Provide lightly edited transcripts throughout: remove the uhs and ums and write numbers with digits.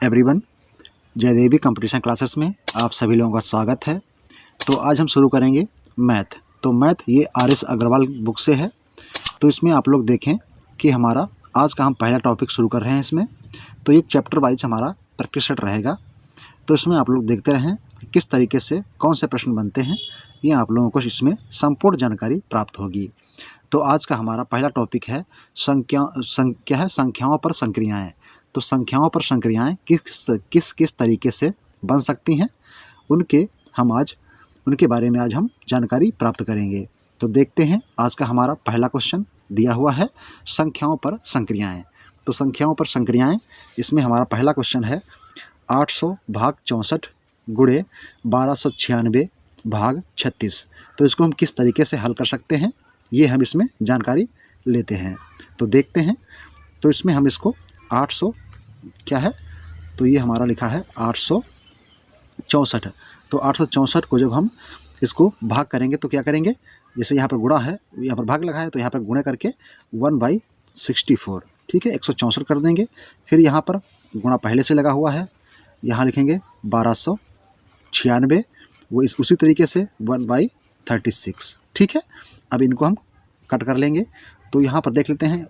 Everyone, Jaydevi competition classes में आप सभी लोगों का स्वागत है। तो आज हम शुरू करेंगे मैथ। तो मैथ ये आर.एस. अग्रवाल बुक से है। तो इसमें आप लोग देखें कि हमारा आज का हम पहला टॉपिक शुरू कर रहे हैं इसमें। तो ये चैप्टर वाइज हमारा प्रैक्टिस सेट रहेगा। तो इसमें आप लोग देखते रहें कि किस तरीके से कौन से प्रश्न बनते हैं, ये आप लोगों को इसमें संपूर्ण जानकारी प्राप्त होगी। तो आज का हमारा पहला टॉपिक है संख्याओं पर संक्रियाएँ। तो संख्याओं पर संक्रियाएँ किस तरीके से बन सकती हैं, उनके बारे में आज हम जानकारी प्राप्त करेंगे। तो देखते हैं आज का हमारा पहला क्वेश्चन दिया हुआ है संख्याओं पर संक्रियाएँ। तो संख्याओं पर संक्रियाएँ, इसमें हमारा पहला क्वेश्चन है 800 भाग 64 गुणे 1296 भाग 36। तो इसको हम किस तरीके से हल कर सकते हैं, ये हम इसमें जानकारी लेते हैं। तो देखते हैं। तो इसमें हम इसको 800 क्या है, तो ये हमारा लिखा है 864। तो 864 को जब हम इसको भाग करेंगे तो क्या करेंगे, जैसे यहाँ पर गुणा है, यहाँ पर भाग लगा है, तो यहाँ पर गुणे करके 1/64, ठीक है, 164 कर देंगे। फिर यहाँ पर गुणा पहले से लगा हुआ है, यहाँ लिखेंगे 1296, वो उसी तरीके से 1/36, ठीक है। अब इनको हम कट कर लेंगे। तो यहाँ पर देख लेते हैं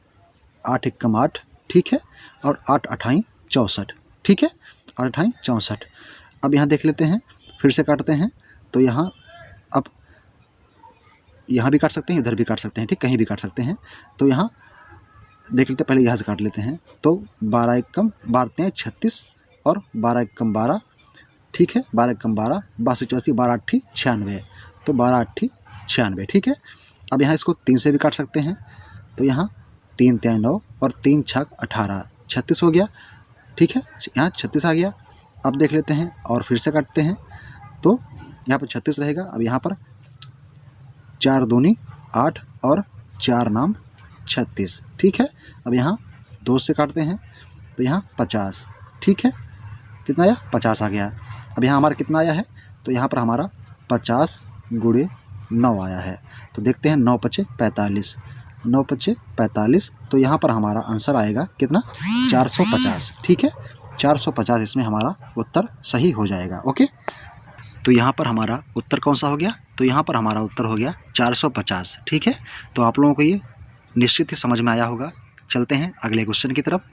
8 एकम 8, ठीक है, और 8 अठाई 64, ठीक है, 8 अठाई 64। अब यहाँ देख लेते हैं, फिर से काटते हैं। तो यहाँ अब यहाँ भी काट सकते हैं, इधर भी काट सकते हैं, ठीक, कहीं भी काट सकते हैं। तो यहाँ देख लेते हैं, पहले यहाँ से काट लेते हैं। तो 12 एकम 12 36 और 12 एकम 12, ठीक है, 12 एकम 12, 12 84, 12 अट्ठी 96, तो 12 अट्ठी 96, ठीक है। अब यहाँ इसको 3 से भी काट सकते हैं। तो यहाँ 3 3 9 और 3 6 18, 36 हो गया, ठीक है, यहाँ 36 आ गया। अब देख लेते हैं और फिर से काटते हैं। तो यहाँ पर 36 रहेगा। अब यहाँ पर 4 दूनी 8 और 4 नाम 36, ठीक है। अब यहाँ 2 से काटते हैं। तो यहाँ 50, ठीक है, कितना आया, 50 आ गया। अब यहाँ हमारा कितना आया है, तो यहाँ पर हमारा 50 गुणे 9 आया है। तो देखते हैं 9 पचे 45, 9 पचे 45। तो यहाँ पर हमारा आंसर आएगा कितना, 450, ठीक है, 450 इसमें हमारा उत्तर सही हो जाएगा। ओके, तो यहाँ पर हमारा उत्तर कौन सा हो गया, तो यहाँ पर हमारा उत्तर हो गया 450, ठीक है। तो आप लोगों को ये निश्चित ही समझ में आया होगा। चलते हैं अगले क्वेश्चन की तरफ,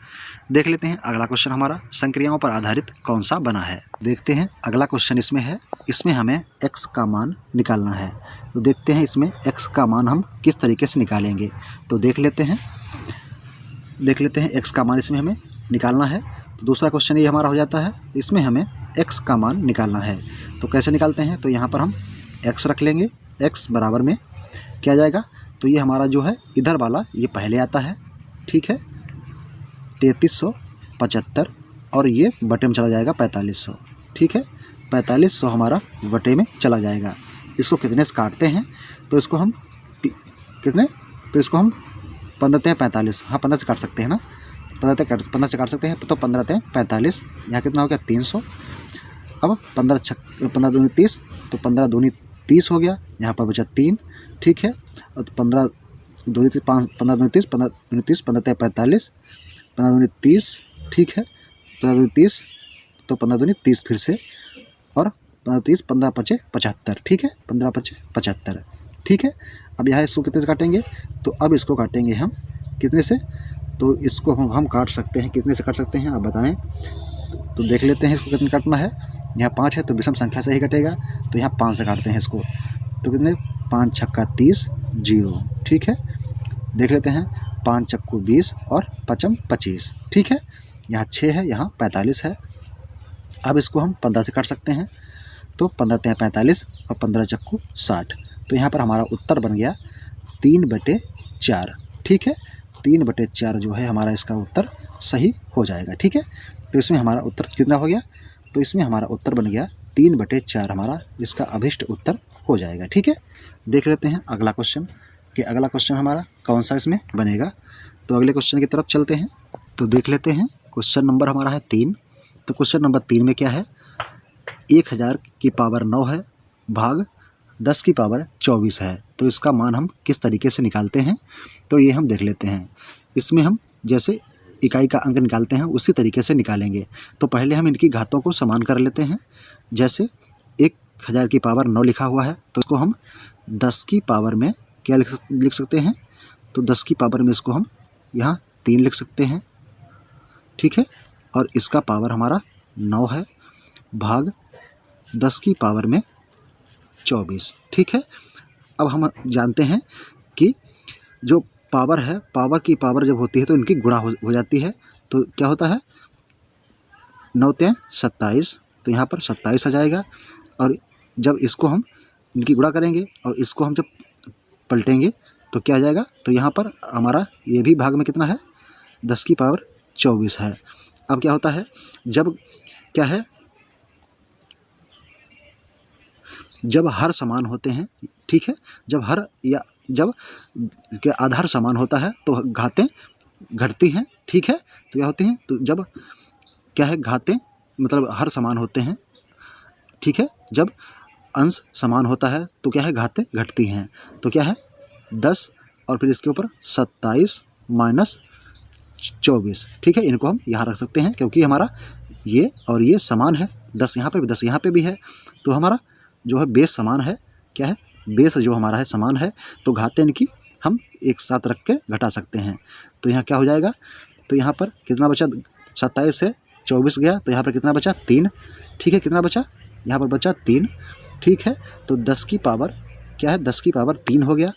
देख लेते हैं अगला क्वेश्चन हमारा संक्रियाओं पर आधारित कौन सा बना है। देखते हैं अगला क्वेश्चन इसमें है, इसमें हमें x का मान निकालना है। तो देखते हैं इसमें x का मान हम किस तरीके से निकालेंगे। तो देख लेते हैं x का मान इसमें हमें निकालना है। तो दूसरा क्वेश्चन ये हमारा हो जाता है, इसमें हमें x का मान निकालना है। तो कैसे निकालते हैं, तो यहाँ पर हम x रख लेंगे, x बराबर में क्या जाएगा, तो ये हमारा जो है इधर वाला ये पहले आता है, ठीक है, 3375, और ये बटे में चला जाएगा 4500, ठीक है, 4500 हमारा बटे में चला जाएगा। इसको कितने से काटते हैं, तो इसको हम कितने, तो इसको हम 15 45, हाँ 15 से काट सकते हैं ना, 15 से काट सकते हैं। तो 15 45, यहाँ कितना हो गया 300। अब 15 दूनी 30, तो 15 दूनी 30 हो गया, यहाँ पर बचा 3, ठीक है, और 15 दूनी 30, 15 दूनी 30, 15 दूनी 30, 15 45, 15 दूनी 30, ठीक है, 15 दूनी 30, तो 15 दूनी 30 फिर से, और 15 30, 15 पचे 75, ठीक है, 15 पचे 75, ठीक है। अब यहाँ इसको कितने से काटेंगे, तो अब इसको काटेंगे हम कितने से, तो इसको हम काट सकते हैं, कितने से काट सकते हैं आप बताएं। तो देख लेते हैं इसको कितने काटना है। यहाँ 5 है तो विषम संख्या से ही कटेगा, तो यहाँ 5 से काटते हैं इसको। तो कितने, 5 छक्का 30, 0, ठीक है। देख लेते हैं 5 चक्कू 20 और 5 25, ठीक है। यहाँ 6 है, यहाँ 45 है। अब इसको हम 15 से काट सकते हैं। तो 15 45 और 15 चक्कू 60। तो यहाँ पर हमारा उत्तर बन गया 3/4, ठीक है, 3/4 जो है हमारा इसका उत्तर सही हो जाएगा, ठीक है। तो इसमें हमारा उत्तर कितना हो गया, तो इसमें हमारा उत्तर बन गया 3/4 हमारा इसका अभिष्ट उत्तर हो जाएगा, ठीक है। देख लेते हैं अगला क्वेश्चन कि अगला क्वेश्चन हमारा कौन सा इसमें बनेगा। तो अगले क्वेश्चन की तरफ चलते हैं। तो देख लेते हैं क्वेश्चन नंबर हमारा है 3। तो क्वेश्चन नंबर 3 में क्या है, 1000 की पावर 9 है भाग 10 की पावर 24 है। तो इसका मान हम किस तरीके से निकालते हैं, तो ये हम देख लेते हैं। इसमें हम जैसे इकाई का अंक निकालते हैं उसी तरीके से निकालेंगे। तो पहले हम इनकी घातों को समान कर लेते हैं। जैसे 1000 की पावर 9 लिखा हुआ है तो इसको हम 10 की पावर में क्या लिख सकते हैं, तो 10 की पावर में इसको हम यहाँ 3 लिख सकते हैं, ठीक है। और इसका पावर हमारा 9 है भाग 10 की पावर में 24, ठीक है। अब हम जानते हैं कि जो पावर है, पावर की पावर जब होती है तो इनकी गुणा हो जाती है। तो क्या होता है, 9 × 27, तो यहाँ पर 27 आ जाएगा। और जब इसको हम इनकी गुणा करेंगे और इसको हम जब पलटेंगे तो क्या आ जाएगा, तो यहाँ पर हमारा ये भी भाग में कितना है, 10 की पावर 24 है। अब क्या होता है, जब क्या है, जब हर समान होते हैं, ठीक है, जब के आधार समान होता है तो घातें घटती हैं, ठीक है। तो क्या होती हैं, तो जब क्या है, घातें मतलब हर समान होते हैं, ठीक है। जब अंश समान होता है तो क्या है, घातें घटती हैं। तो क्या है, 10 और फिर इसके ऊपर 27 माइनस 24, ठीक है। इनको हम यहाँ रख सकते हैं क्योंकि हमारा ये और ये समान है, 10 यहाँ पे भी 10 यहाँ पे भी है, तो हमारा जो है बेस समान है, क्या है, बेस जो हमारा है समान है, तो घातें इनकी हम एक साथ रख के घटा सकते हैं। तो यहाँ क्या हो जाएगा, तो यहाँ पर कितना बचा, 27 से 24 गया तो यहाँ पर कितना बचा, 3, ठीक है। कितना बचा, यहाँ पर बचा 3, ठीक है। तो 10 की पावर क्या है, 10 की पावर 3 हो गया।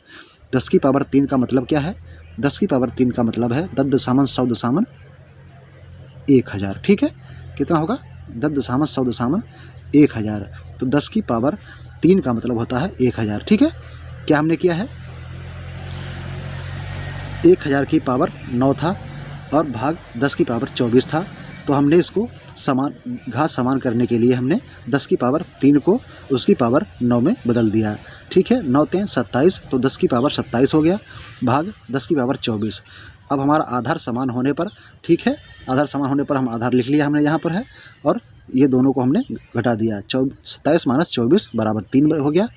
10 की पावर 3 का मतलब क्या है, 10 की पावर 3 का मतलब है 10.100 ठीक है। कितना होगा, 10.100 तो 10 की पावर 3 का मतलब होता है 1000, ठीक है। क्या हमने किया है, 1000 की पावर 9 था और भाग 10 की पावर 24 था, तो हमने इसको घात समान करने के लिए हमने 10 की पावर 3 को उसकी पावर 9 में बदल दिया, ठीक है। 9 × 27 तो 10 की पावर 27 हो गया भाग 10 की पावर 24। अब हमारा आधार समान होने पर, ठीक है, आधार समान होने पर हम आधार लिख लिया हमने यहाँ पर है, और ये दोनों को हमने घटा दिया, 27 माइनस 24 बराबर 3 हो गया।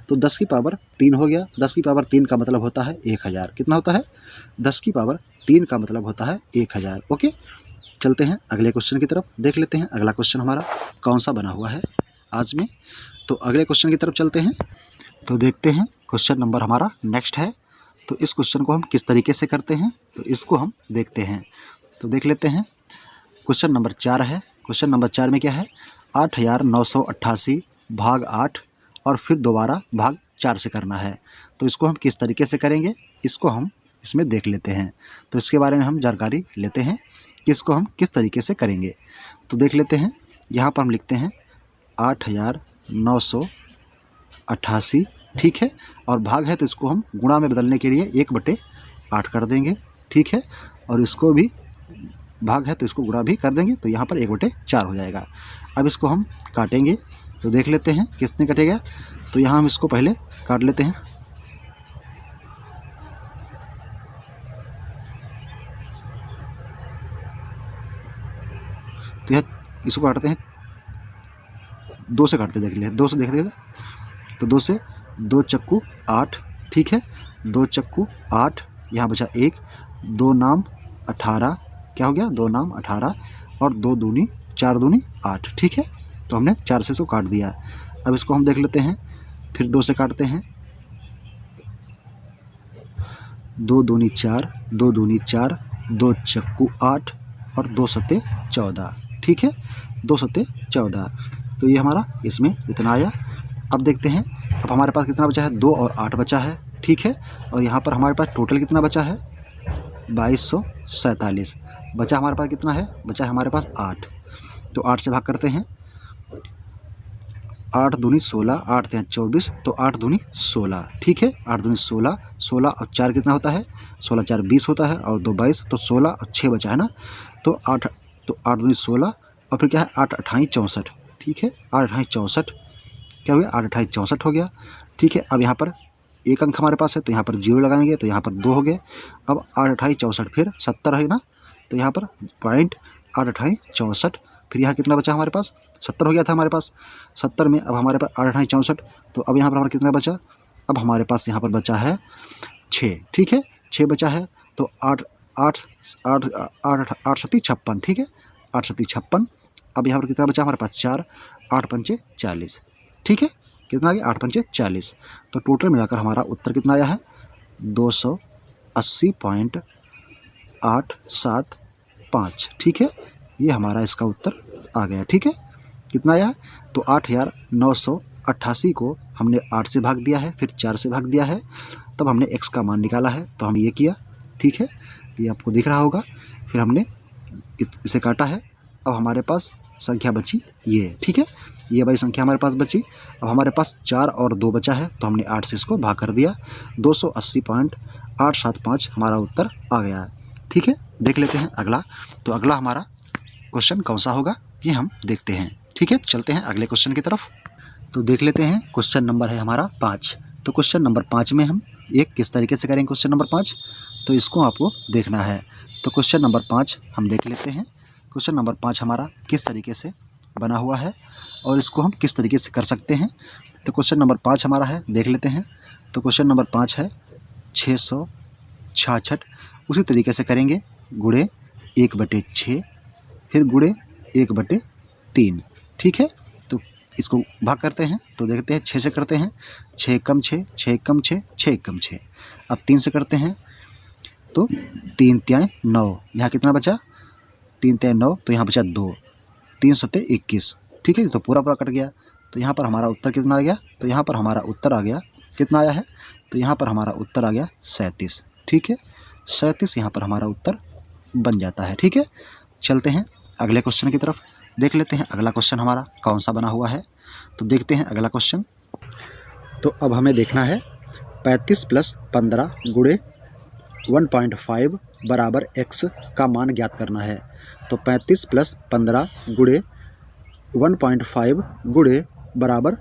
तो 10 की पावर 3 हो गया। 10 की पावर 3 का मतलब होता है 1000। कितना होता है, 10 की पावर 3 का मतलब होता है 1000। ओके, चलते हैं अगले क्वेश्चन की तरफ, देख लेते हैं अगला क्वेश्चन हमारा कौन सा बना हुआ है आज में। तो अगले क्वेश्चन की तरफ चलते हैं, तो देखते हैं क्वेश्चन नंबर हमारा नेक्स्ट है। तो इस क्वेश्चन को हम किस तरीके से करते हैं, तो इसको हम देखते हैं। तो देख लेते हैं, क्वेश्चन नंबर 4 है। क्वेश्चन नंबर 4 में क्या है, 8988 भाग 8 और फिर दोबारा भाग 4 से करना है। तो इसको हम किस तरीके से करेंगे, इसको हम इसमें देख लेते हैं। तो इसके बारे में हम जानकारी लेते हैं कि इसको हम किस तरीके से करेंगे। तो देख लेते हैं, यहाँ पर हम लिखते हैं 8988, ठीक है, और भाग है तो इसको हम गुणा में बदलने के लिए 1/8 कर देंगे, ठीक है। और इसको भी भाग है तो इसको गुणा भी कर देंगे, तो यहाँ पर 1/4 हो जाएगा। अब इसको हम काटेंगे, तो देख लेते हैं किसने कटेगा। तो यहाँ हम इसको पहले काट लेते हैं। तो यह इसको काटते हैं, 2 से काटते, देख लिया, 2 से देख लेते। तो 2 से 2 चक्कू 8, ठीक है, 2 चक्कू 8, यहाँ बचा 1, 2 नाम 18, क्या हो गया, 2 नाम 18 और 2 दूनी 4 दूनी 8, ठीक है। तो हमने 4 से इसको काट दिया। अब इसको हम देख लेते हैं, फिर 2 से काटते हैं, 2 दूनी 4, 2 दूनी 4, 2 चक्कू 8 और 2 सत्ते 14, ठीक है, 2 सत्ते 14। तो ये हमारा इसमें इतना आया। अब देखते हैं, अब हमारे पास कितना बचा है, 2 और 8 बचा है, ठीक है। और यहाँ पर हमारे पास टोटल कितना बचा है, 2247 बचा। हमारे पास कितना है, बचा है हमारे पास 8। तो 8 से भाग करते हैं, 8 दूनी 16, 8 × 24, तो 8 दूनी 16, ठीक है, 8 दूनी 16, 16 और 4 कितना होता है, 16 4 20 होता है और 2 22, तो 16 और 6 बचा है ना। तो 8 दूनी 16 और फिर क्या है, 8 अट्ठाई 64, ठीक है, 8 अट्ठाई 64, क्या हो गया, 8 अट्ठाई 64 हो गया, ठीक है। अब यहाँ पर एक अंक हमारे पास है तो यहाँ पर 0 लगाएंगे, तो यहाँ पर 2 हो गए। अब 8 अट्ठाई 64 फिर 70 है ना, तो यहाँ पर पॉइंट 8 अट्ठाई 64, फिर यहाँ कितना बचा हमारे पास, 70 हो गया था हमारे पास। 70 में अब हमारे पास 8 अट्ठाई 64, तो अब यहाँ पर हमारा कितना बचा, अब हमारे पास यहाँ पर बचा है 6, ठीक है, 6 बचा है। तो 8 8 8 8 8 सत्ती 56, ठीक है, 8 सत्ती 56। अब यहाँ पर कितना बचा हमारे पास 4, 8 पंचे 40, ठीक है, कितना आ गया 8 पंचे 40। तो टोटल मिलाकर हमारा उत्तर कितना आया है 280.875, ठीक है, ये हमारा इसका उत्तर आ गया, ठीक है। कितना आया है तो 8,988 को हमने 8 से भाग दिया है, फिर 4 से भाग दिया है, तब हमने x का मान निकाला है, तो हमने ये किया, ठीक है, ये आपको दिख रहा होगा। फिर हमने इसे काटा है, अब हमारे पास संख्या बची ये, ठीक है, ये वाली संख्या हमारे पास बची। अब हमारे पास 4 और 2 बचा है, तो हमने 8 से इसको भाग कर दिया, 280.875 हमारा उत्तर आ गया है, ठीक है। देख लेते हैं अगला, तो अगला हमारा क्वेश्चन कौन सा होगा ये हम देखते हैं, ठीक है। चलते हैं अगले क्वेश्चन की तरफ। तो देख लेते हैं, क्वेश्चन नंबर है हमारा 5। तो क्वेश्चन नंबर 5 में हम एक किस तरीके से करेंगे क्वेश्चन नंबर 5, तो इसको आपको देखना है। तो क्वेश्चन नंबर 5 हम देख लेते हैं, क्वेश्चन नंबर 5 हमारा किस तरीके से बना हुआ है और इसको हम किस तरीके से कर सकते हैं। तो क्वेश्चन नंबर 5 हमारा है, देख लेते हैं। तो क्वेश्चन नंबर 5 है 666, उसी तरीके से करेंगे, गुणे 1/6, फिर गुणे 1/3, ठीक है। तो इसको भाग करते हैं, तो देखते हैं 6 से करते हैं, 6 कम 6, 6 कम 6, 6 कम 6। अब 3 से करते हैं, तो 3 तियाएँ 9, यहाँ कितना बचा 3 तियाएँ 9, तो यहाँ बचा 2, 3 सत्ते 21, ठीक है, तो पूरा पूरा कट गया। तो यहाँ पर हमारा उत्तर कितना आ गया, तो यहाँ पर हमारा उत्तर आ गया, कितना आया है, तो यहाँ पर हमारा उत्तर आ गया 37, ठीक है, 37 यहाँ पर हमारा उत्तर बन जाता है, ठीक है। चलते हैं अगले क्वेश्चन की तरफ, देख लेते हैं अगला क्वेश्चन हमारा कौन सा बना हुआ है। तो देखते हैं अगला क्वेश्चन। तो अब हमें देखना है 35 + 15 गुणे 1.5 बराबर x का मान ज्ञात करना है। तो 35 + 15 गुणे 1.5 गुणे बराबर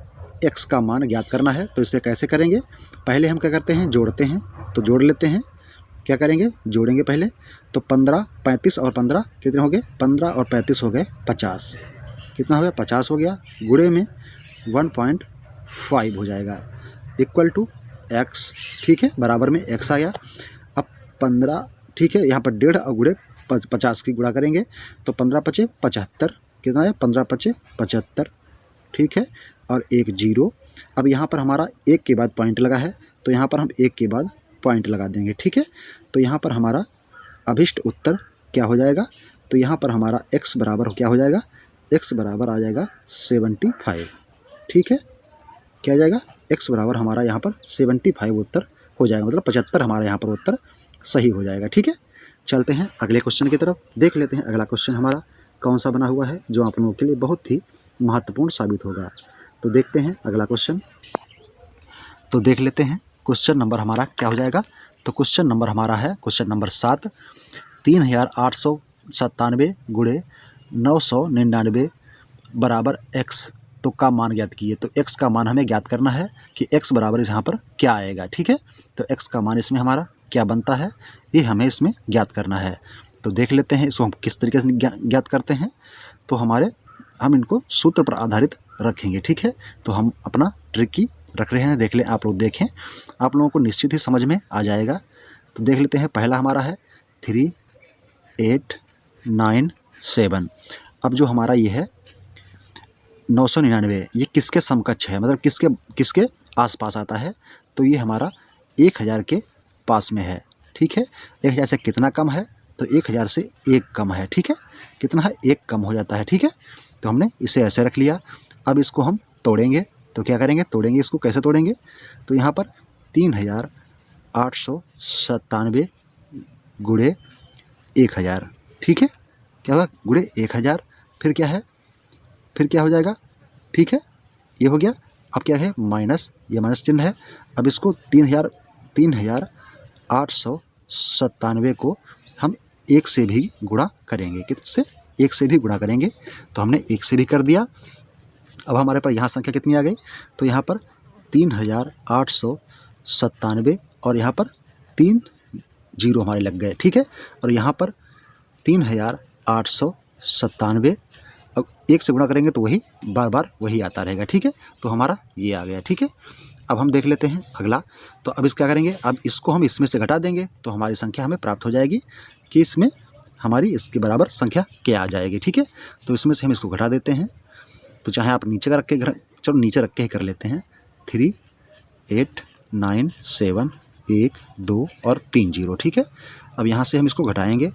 x का मान ज्ञात करना है। तो इसे कैसे करेंगे, पहले हम क्या करते हैं, जोड़ते हैं। तो जोड़ लेते हैं, क्या करेंगे, जोड़ेंगे पहले। तो 15, 35 और 15 कितने हो गए, 15 और 35 हो गए 50, कितना हो गया 50 हो गया, गुणे में 1.5 हो जाएगा, इक्वल टू x, ठीक है, बराबर में x आया। अब 15, ठीक है, यहाँ पर 1.5 और गुणे 50 की गुणा करेंगे, तो 15 × 5 = 75, कितना है 15 × 5 = 75, ठीक है, और 1 0। अब यहाँ पर हमारा 1 के बाद पॉइंट लगा है, तो यहाँ पर हम 1 के बाद पॉइंट लगा देंगे, ठीक है। तो यहाँ पर हमारा अभिष्ट उत्तर क्या हो जाएगा, तो यहाँ पर हमारा x बराबर क्या हो जाएगा, x बराबर आ जाएगा 75, ठीक है, क्या आ जाएगा, x बराबर हमारा यहाँ पर 75 उत्तर हो जाएगा, मतलब 75 हमारा यहाँ पर उत्तर सही हो जाएगा, ठीक है। चलते हैं अगले क्वेश्चन की तरफ, देख लेते हैं अगला क्वेश्चन हमारा कौन सा बना हुआ है, जो आप लोगों के लिए बहुत ही महत्वपूर्ण साबित होगा। तो देखते हैं अगला क्वेश्चन। तो देख लेते हैं क्वेश्चन नंबर हमारा क्या हो जाएगा। तो क्वेश्चन नंबर हमारा है क्वेश्चन नंबर 7, 3897 गुणे 999 बराबर x तो का मान ज्ञात कीजिए। तो x का मान हमें ज्ञात करना है कि x बराबर यहाँ पर क्या आएगा, ठीक है। तो x का मान इसमें हमारा क्या बनता है, ये हमें इसमें ज्ञात करना है। तो देख लेते हैं इसको हम किस तरीके से ज्ञात करते हैं। तो हम इनको सूत्र पर आधारित रखेंगे, ठीक है। तो हम अपना ट्रिकी रख रहे हैं, देख लें, आप लोग देखें, आप लोगों को निश्चित ही समझ में आ जाएगा। तो देख लेते हैं, पहला हमारा है 3897। अब जो हमारा ये है 999, ये किसके समकक्ष है, मतलब किसके आसपास आता है। तो ये हमारा 1000 के पास में है, ठीक है। 1000 से कितना कम है, तो 1000 से 1 कम है, ठीक है, कितना है 1 कम हो जाता है, ठीक है। तो हमने इसे ऐसे रख लिया। अब इसको हम तोड़ेंगे, तो क्या करेंगे, तोड़ेंगे, इसको कैसे तोड़ेंगे। तो यहाँ पर 3897 गुणे 1000, ठीक है, क्या होगा गुणे 1000, फिर क्या है, फिर क्या हो जाएगा, ठीक है, ये हो गया। अब क्या है माइनस, ये माइनस चिन्ह है। अब इसको 3897 को हम 1 से भी गुणा करेंगे, किससे, 1 से भी गुणा करेंगे। तो हमने 1 से भी कर दिया। अब हमारे पर यहाँ संख्या कितनी आ गई, तो यहाँ पर 3897 और यहाँ पर 3 0 हमारे लग गए, ठीक है। और यहाँ पर 3897 अब 1 से गुणा करेंगे तो वही बार बार वही आता रहेगा, ठीक है। तो हमारा ये आ गया, ठीक है। अब हम देख लेते हैं अगला। तो अब इस क्या करेंगे, अब इसको हम इसमें से घटा देंगे तो हमारी संख्या हमें प्राप्त हो जाएगी कि इसमें हमारी इसके बराबर संख्या क्या आ जाएगी। ठीक है, तो इसमें से हम इसको घटा देते हैं। तो चाहे आप नीचे का रख के चलो नीचे रख के ही कर लेते हैं। 3 8 9 7 1 2 और 3 0। ठीक है, अब यहाँ से हम इसको घटाएंगे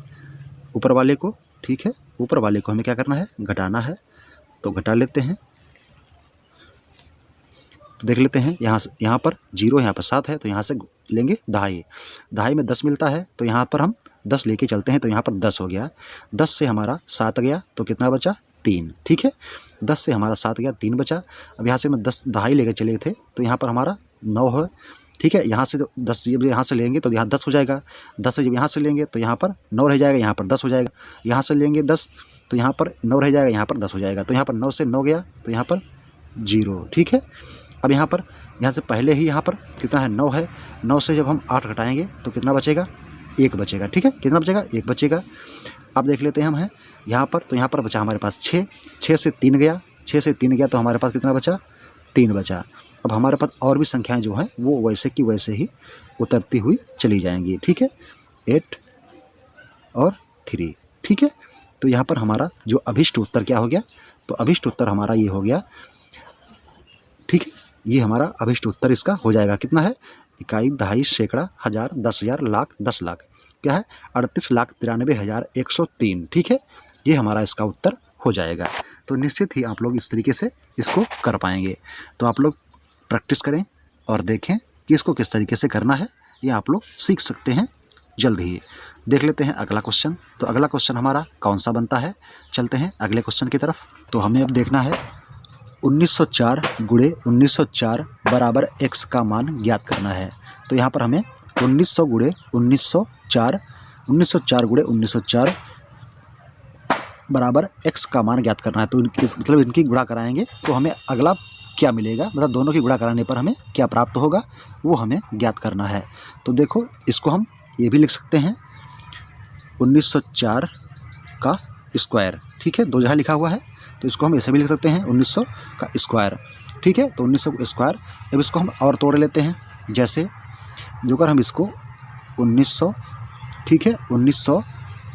ऊपर वाले को। ठीक है, ऊपर वाले को हमें क्या करना है, घटाना है। तो घटा लेते हैं। तो देख लेते हैं यहाँ पर 0 यहाँ पर 7 है, तो यहाँ से लेंगे दहाई। दहाई में 10 मिलता है, तो यहाँ पर हम 10 लेके चलते हैं। तो यहाँ पर 10 हो गया। 10 से हमारा 7 गया तो कितना बचा, 3। ठीक है, 10 से हमारा 7 गया, 3 बचा। अब यहाँ से मैं 10 दहाई लेके चले थे तो यहाँ पर हमारा 9 है। ठीक है, यहाँ से 10 जब यहाँ से लेंगे तो यहाँ 10 हो जाएगा। 10 से जब यहाँ से लेंगे तो यहाँ पर 9 रह जाएगा, यहाँ पर 10 हो जाएगा। यहाँ से लेंगे 10 तो यहाँ पर 9 रह जाएगा, यहाँ पर 10 हो जाएगा। तो यहाँ पर 9 से 9 गया तो यहाँ पर 0। ठीक है, अब यहाँ पर यहाँ से पहले ही यहाँ पर कितना है, 9 है। 9 से जब हम 8 घटाएंगे तो कितना बचेगा, 1 बचेगा। ठीक है, कितना बचेगा, 1 बचेगा। अब देख लेते हैं हम हैं यहाँ पर। तो यहाँ पर बचा हमारे पास 6। 6 से 3 गया, 6 से 3 गया तो हमारे पास कितना बचा, 3 बचा। अब हमारे पास और भी संख्याएं जो हैं वो वैसे की वैसे ही उतरती हुई चली जाएंगी। ठीक है, 8 और 3। ठीक है, तो यहाँ पर हमारा जो अभिष्ट उत्तर क्या हो गया, तो अभिष्ट उत्तर हमारा ये हो गया। ठीक है, ये हमारा अभिष्ट उत्तर इसका हो जाएगा। कितना है, इकाई, दहाई, सैकड़ा, हज़ार, 10,000, लाख, 10 लाख। क्या है, 38,93,103। ठीक है, ये हमारा इसका उत्तर हो जाएगा। तो निश्चित ही आप लोग इस तरीके से इसको कर पाएंगे। तो आप लोग प्रैक्टिस करें और देखें कि इसको किस तरीके से करना है, ये आप लोग सीख सकते हैं जल्द ही। देख लेते हैं अगला क्वेश्चन। तो अगला क्वेश्चन हमारा कौन सा बनता है, चलते हैं अगले क्वेश्चन की तरफ। तो हमें अब देखना है 1904 गुणे 1904 बराबर x का मान ज्ञात करना है। तो यहाँ पर हमें 1900 गुणे 1904 गुणे 1904 बराबर x का मान ज्ञात करना है। तो मतलब इनकी गुणा कराएंगे तो हमें अगला क्या मिलेगा, मतलब दोनों की गुणा कराने पर हमें क्या प्राप्त होगा वो हमें ज्ञात करना है। तो देखो, इसको हम ये भी लिख सकते हैं 1904 का स्क्वायर। ठीक है, 2 जगह लिखा हुआ है तो इसको हम ऐसे भी लिख सकते हैं 1900 का स्क्वायर। ठीक है, तो 1900 का स्क्वायर। अब इसको हम और तोड़ लेते हैं। जैसे जो कर हम इसको 1900, ठीक है, 1900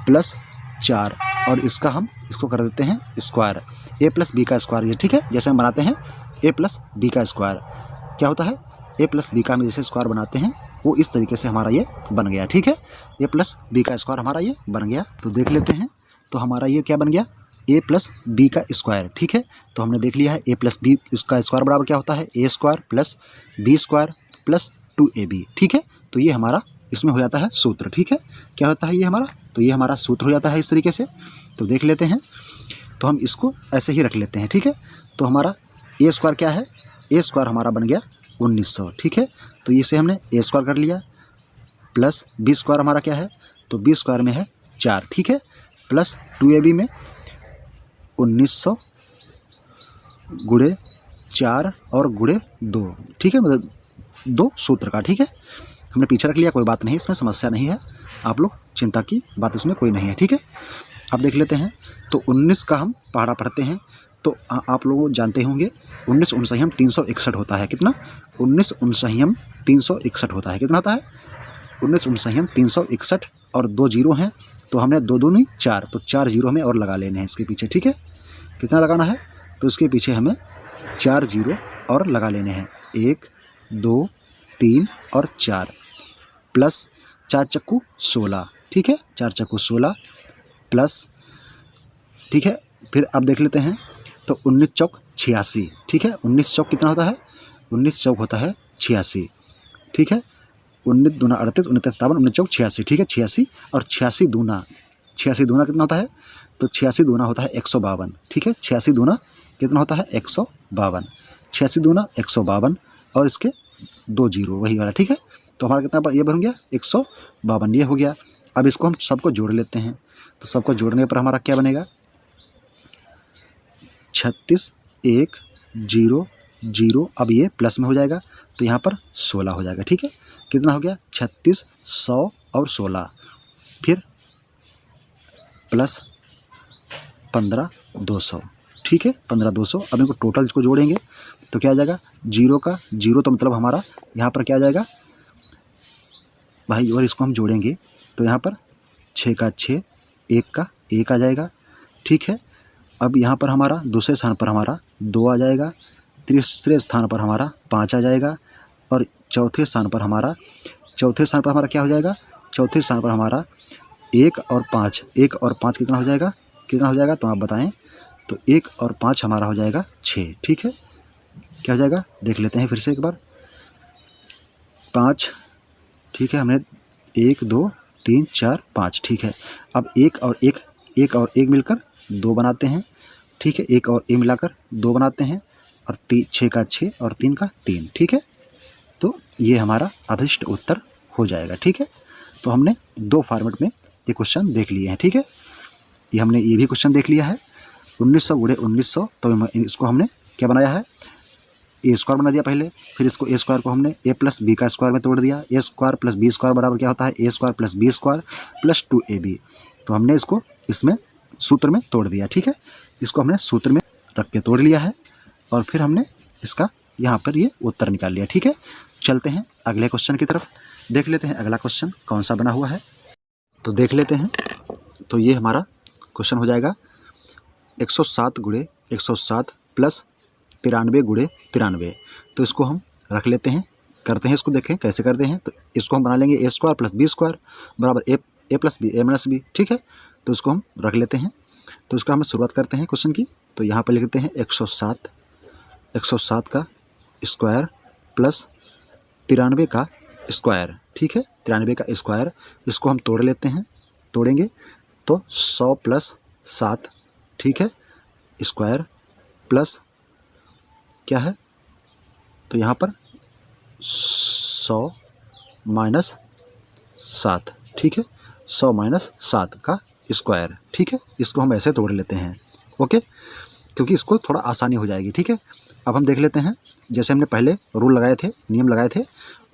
प्लस 4 और इसका हम इसको कर देते हैं स्क्वायर, a प्लस बी का स्क्वायर। ये ठीक है, जैसे हम बनाते हैं a प्लस बी का स्क्वायर, क्या होता है, a प्लस बी का हम जैसे स्क्वायर बनाते हैं वो इस तरीके से हमारा ये बन गया। ठीक है, a प्लस बी का स्क्वायर हमारा ये बन गया। तो देख लेते हैं, तो हमारा ये क्या बन गया, a प्लस बी का स्क्वायर। ठीक है, तो हमने देख लिया है a प्लस बी इसका स्क्वायर बराबर क्या होता है, a square plus B square plus 2ab। ठीक है, तो ये हमारा इसमें हो जाता है सूत्र। ठीक है, क्या होता है ये हमारा, तो ये हमारा सूत्र हो जाता है इस तरीके से। तो देख लेते हैं, तो हम इसको ऐसे ही रख लेते हैं। ठीक है, तो हमारा a स्क्वायर क्या है, a स्क्वायर हमारा बन गया 1900। ठीक है, तो इसे हमने a स्क्वायर कर लिया प्लस बी स्क्वायर हमारा क्या है, तो बी स्क्वायर में है 4। ठीक है, प्लस 2ab में 1900 गुणे 4 और गुणे 2। ठीक है, मतलब 2 सूत्र का। ठीक है, हमने पीछे रख लिया, कोई बात नहीं, इसमें समस्या नहीं है, आप लोग चिंता की बात इसमें कोई नहीं है। ठीक है, अब देख लेते हैं। तो 19 का हम पहाड़ा पढ़ते हैं तो आप लोग जानते होंगे 19 × 361 होता है। कितना, 19 × 361 होता है। कितना होता है, 19 × 361 और 2 0 हैं तो हमने 2 दूनी 4, तो 4 0 हमें और लगा लेने हैं इसके पीछे। ठीक है, कितना लगाना है, तो इसके पीछे हमें 4 0 और लगा लेने हैं, 1 2 3 और 4 प्लस 4 चक्कू 16। ठीक है, 4 चक्कू 16 प्लस, ठीक है, फिर अब देख लेते हैं। तो 19 चौक 86। ठीक है, 19 चौक कितना होता है, 19 चौक होता है 86। ठीक है, 19 दूना 38, 19 57, 19 चौक 86। ठीक है, 86 और 86 दूना कितना होता है, तो 86 दूना होता है 152। ठीक है, 86 दूना कितना होता है, 152। 86 दूना 152 और इसके 2 0 वही वाला। ठीक है, तो हमारा कितना ये बन गया, 152 ये हो गया। अब इसको हम सबको जोड़ लेते हैं। तो सबको जोड़ने पर हमारा क्या बनेगा, 36 1 0 0। अब ये प्लस में हो जाएगा तो यहाँ पर 16 हो जाएगा। ठीक है, कितना हो गया, 36 100 और 16 फिर प्लस 15 200। ठीक है, 15 200। अब इनको टोटल को जोड़ेंगे तो क्या आ जाएगा, जीरो का जीरो, तो मतलब हमारा यहाँ पर क्या आ जाएगा भाई, और इसको हम जोड़ेंगे तो यहाँ पर 6 का 6, 1 का 1 आ जाएगा। ठीक है, अब यहाँ पर हमारा दूसरे स्थान पर हमारा 2 आ जाएगा, तीसरे स्थान पर हमारा 5 आ जाएगा, और चौथे स्थान पर हमारा क्या हो जाएगा, चौथे स्थान पर हमारा 1 और 5, 1 और 5 कितना हो जाएगा तो आप बताएं। तो 1 और 5 हमारा हो जाएगा 6। ठीक है, क्या हो जाएगा देख लेते हैं फिर से एक बार। 5, ठीक है, हमने 1 2 3 4 5, ठीक है। अब 1 और 1 मिलकर 2 बनाते हैं। ठीक है, 1 और 1 मिलाकर 2 बनाते हैं, और 6 का 6 और 3 का 3। ठीक है, तो ये हमारा अभिष्ट उत्तर हो जाएगा। ठीक है, तो हमने 2 फॉर्मेट में ये क्वेश्चन देख लिए हैं। ठीक है, ये हमने ये भी क्वेश्चन देख लिया है 1900 गुणे 1900। तो इसको हमने क्या बनाया है, ए स्क्वायर बना दिया पहले, फिर इसको ए स्क्वायर को हमने ए प्लस बी का स्क्वायर में तोड़ दिया। A square plus B square बराबर क्या होता है, A square plus B square plus 2ab। तो हमने इसको इसमें सूत्र में तोड़ दिया। ठीक है, इसको हमने सूत्र में रख के तोड़ लिया है, और फिर हमने इसका यहाँ पर ये उत्तर निकाल लिया। ठीक है, चलते हैं अगले क्वेश्चन की तरफ, देख लेते हैं अगला क्वेश्चन कौन सा बना हुआ है। तो देख लेते हैं, तो ये हमारा क्वेश्चन हो जाएगा 107 गुणे 107 प्लस 93 गुणे 93। तो इसको हम रख लेते हैं, करते हैं इसको, देखें कैसे करते हैं। तो इसको हम बना लेंगे ए स्क्वायर प्लस बी स्क्वायर बराबर ए प्लस बी ए माइनस बी। ठीक है, तो इसको हम रख लेते हैं। तो इसका हम शुरुआत करते हैं क्वेश्चन की। तो यहाँ पर लिखते हैं 107 का स्क्वायर प्लस 93 का स्क्वायर। ठीक है, 93 का स्क्वायर, इसको हम तोड़ लेते हैं, तोड़ेंगे तो 100 प्लस 7, ठीक है, स्क्वायर प्लस क्या है, तो यहाँ पर 100 माइनस 7। ठीक है, 100 माइनस 7 का स्क्वायर। ठीक है, इसको हम ऐसे तोड़ लेते हैं, ओके, क्योंकि इसको थोड़ा आसानी हो जाएगी। ठीक है, अब हम देख लेते हैं, जैसे हमने पहले रूल लगाए थे, नियम लगाए थे,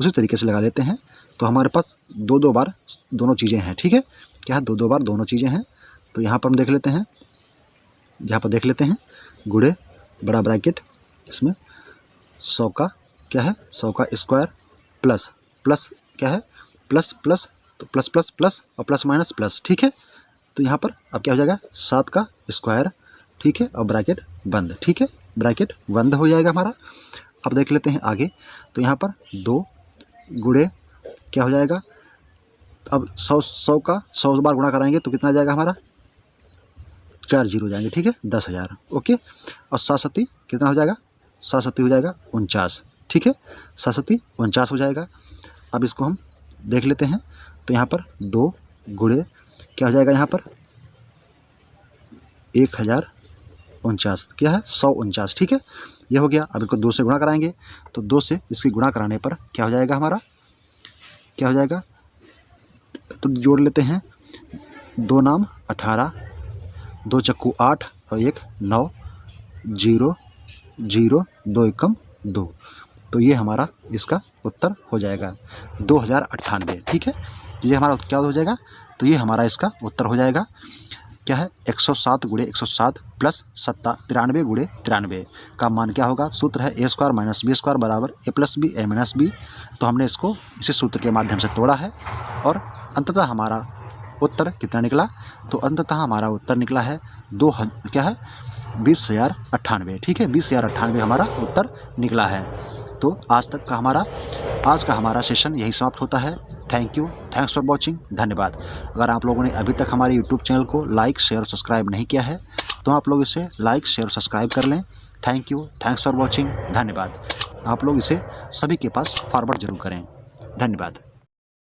उसी तरीके से लगा लेते हैं। तो हमारे पास 2 बार दोनों चीज़ें हैं। ठीक है, क्या है, 2 बार दोनों चीज़ें हैं। तो यहाँ पर हम देख लेते हैं, यहाँ पर देख लेते हैं गुणे बड़ा ब्रैकेट, इसमें 100 का क्या है, 100 का स्क्वायर प्लस क्या है, प्लस तो प्लस और प्लस माइनस प्लस। ठीक है, तो यहाँ पर अब क्या हो जाएगा 7 का स्क्वायर। ठीक है, और ब्रैकेट बंद। ठीक है, ब्रैकेट बंद हो जाएगा हमारा। अब देख लेते हैं आगे। तो यहाँ पर 2 गुणे क्या हो जाएगा, अब 100 का 100 बार गुणा कराएंगे तो कितना आ जाएगा हमारा, 4 जीरो हो जाएंगे। ठीक है, 10,000। ओके, और 7 कितना हो जाएगा, 7 हो जाएगा 49। ठीक है, 7 49 हो जाएगा। अब इसको हम देख लेते हैं। तो यहाँ पर 2 गुणे क्या हो जाएगा, यहाँ पर 1049 क्या है, 149। ठीक है, ये हो गया। अब इसको 2 से गुणा कराएंगे, तो 2 से इसकी गुणा कराने पर क्या हो जाएगा हमारा, क्या हो जाएगा, तो जोड़ लेते हैं। 2 नाम 18, 2 चक्कू 8 और 1 9, 0 0 2 एकम 2। तो ये हमारा इसका उत्तर हो जाएगा 2098। ठीक है, ये हमारा क्या हो जाएगा, तो ये हमारा इसका उत्तर हो जाएगा क्या है, 107 गुणे 107 प्लस 93 गुणे 93 का मान क्या होगा, सूत्र है A square minus B square बराबर ए प्लस बी ए माइनस बी। तो हमने इसको इसी सूत्र के माध्यम से तोड़ा है, और अंततः हमारा उत्तर कितना निकला, तो अंततः हमारा उत्तर निकला है 20,098। ठीक है, 20,098 हमारा उत्तर निकला है। तो आज का हमारा सेशन यही समाप्त होता है। थैंक्स फॉर वॉचिंग, धन्यवाद। अगर आप लोगों ने अभी तक हमारे यूट्यूब चैनल को लाइक शेयर और सब्सक्राइब नहीं किया है तो आप लोग इसे लाइक शेयर और सब्सक्राइब कर लें। थैंक्स फॉर वॉचिंग, धन्यवाद। आप लोग इसे सभी के पास फॉरवर्ड जरूर करें। धन्यवाद।